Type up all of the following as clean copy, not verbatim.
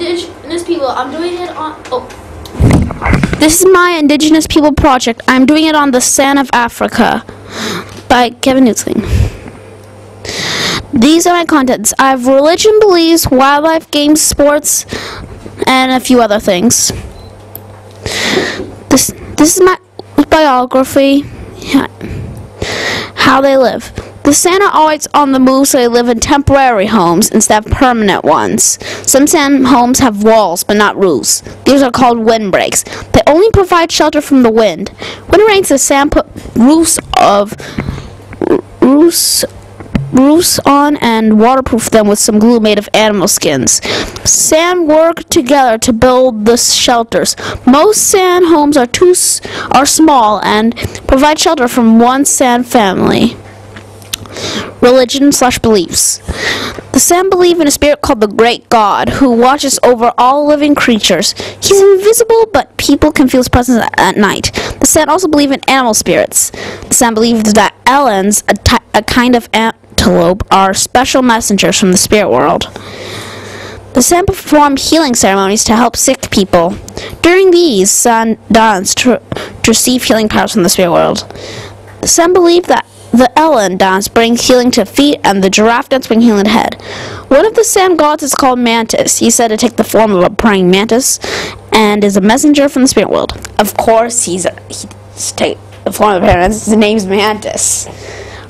Indigenous people. I'm doing it on. Oh. This is my Indigenous People project. I'm doing it on the Sand of Africa by Kevin Newsling. These are my contents. I have religion, beliefs, wildlife, games, sports, and a few other things. This is my biography. How they live. The Sand are always on the move, so they live in temporary homes instead of permanent ones. Some sand homes have walls, but not roofs. These are called windbreaks. They only provide shelter from the wind. When it rains, the sand put roofs on and waterproof them with some glue made of animal skins. Sand work together to build the shelters. Most sand homes are small and provide shelter from one sand family. Religion/beliefs. The Sand believe in a spirit called the Great God, who watches over all living creatures. He's invisible, but people can feel his presence at night. The Sand also believe in animal spirits. The Sand believes that elands, a kind of antelope, are special messengers from the spirit world. The Sand perform healing ceremonies to help sick people. During these, Sand dance to receive healing powers from the spirit world. The Sand believe that the eland dance brings healing to feet, and the giraffe dance brings healing to head. One of the Sand gods is called Mantis. He's said to take the form of a praying mantis, and is a messenger from the spirit world. Of course, he takes the form of a praying mantis. His name's Mantis.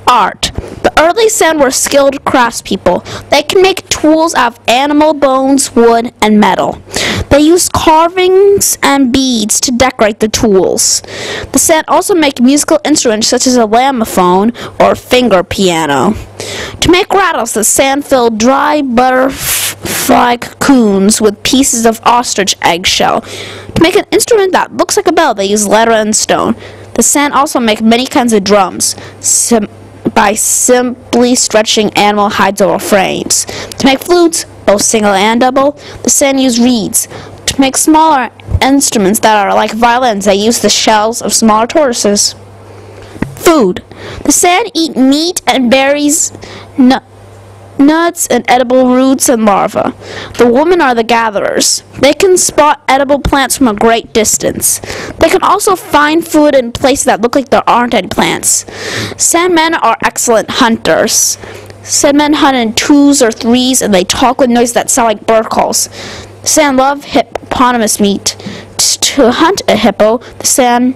Art. The early Sand were skilled craftspeople. They can make tools out of animal bones, wood, and metal. They use carvings and beads to decorate the tools. The Sand also make musical instruments such as a lamophone or finger piano. To make rattles, the Sand fill dry butterfly cocoons with pieces of ostrich eggshell. To make an instrument that looks like a bell, they use leather and stone. The Sand also make many kinds of drums by simply stretching animal hides over frames. To make flutes, both single and double, the Sand use reeds. To make smaller instruments that are like violins, they use the shells of smaller tortoises. Food. The Sand eat meat and berries, nuts and edible roots and larvae. The women are the gatherers. They can spot edible plants from a great distance. They can also find food in places that look like there aren't any plants. Sandmen are excellent hunters. Sandmen hunt in twos or threes, and they talk with noises that sound like bird calls. Sand love hippopotamus meat. To hunt a hippo, the Sand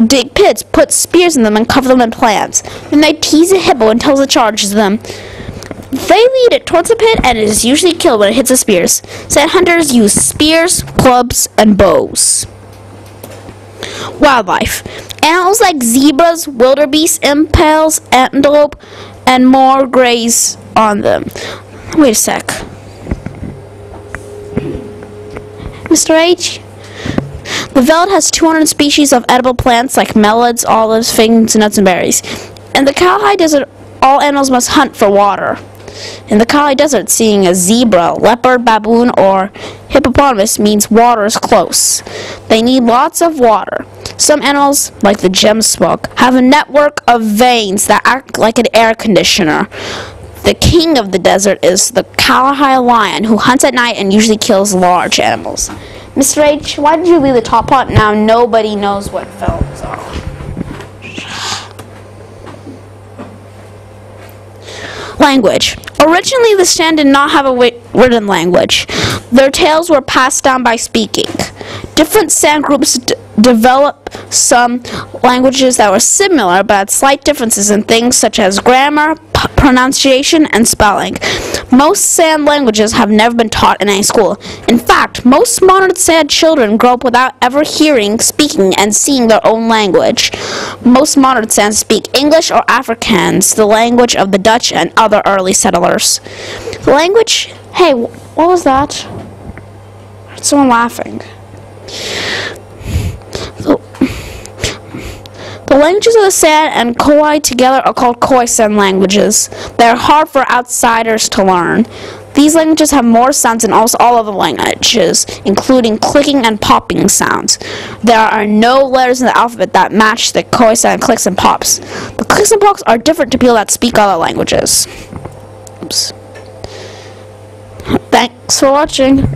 dig pits, put spears in them, and cover them in plants. Then they tease a hippo until it charges them. They lead it towards the pit, and it is usually killed when it hits the spears. Sand hunters use spears, clubs, and bows. Wildlife. Animals like zebras, wildebeest, impales, antelope, and more graze on them. Wait a sec. Mr. H? The veldt has 200 species of edible plants like melons, olives, figs, nuts, and berries. In the Kalahari Desert, all animals must hunt for water. In the Kalahari Desert, seeing a zebra, leopard, baboon, or hippopotamus means water is close. They need lots of water. Some animals, like the gemsbok, have a network of veins that act like an air conditioner. The king of the desert is the Kalahari lion, who hunts at night and usually kills large animals. Mr. H, why did you leave the top part? Now nobody knows what films are. Language. Originally, the Sand did not have a written language. Their tales were passed down by speaking. Different Sand groups developed some languages that were similar, but had slight differences in things such as grammar, pronunciation, and spelling. Most Sand languages have never been taught in any school. In fact, most modern Sand children grow up without ever hearing, speaking, and seeing their own language. Most modern Sand speak English or Afrikaans, the language of the Dutch and other early settlers. The language... Hey, what was that? I heard someone laughing. The languages of the Sand and Khoi together are called Khoisan languages. They are hard for outsiders to learn. These languages have more sounds than almost all other languages, including clicking and popping sounds. There are no letters in the alphabet that match the Khoisan clicks and pops. The clicks and pops are different to people that speak other languages. Oops. Thanks for watching.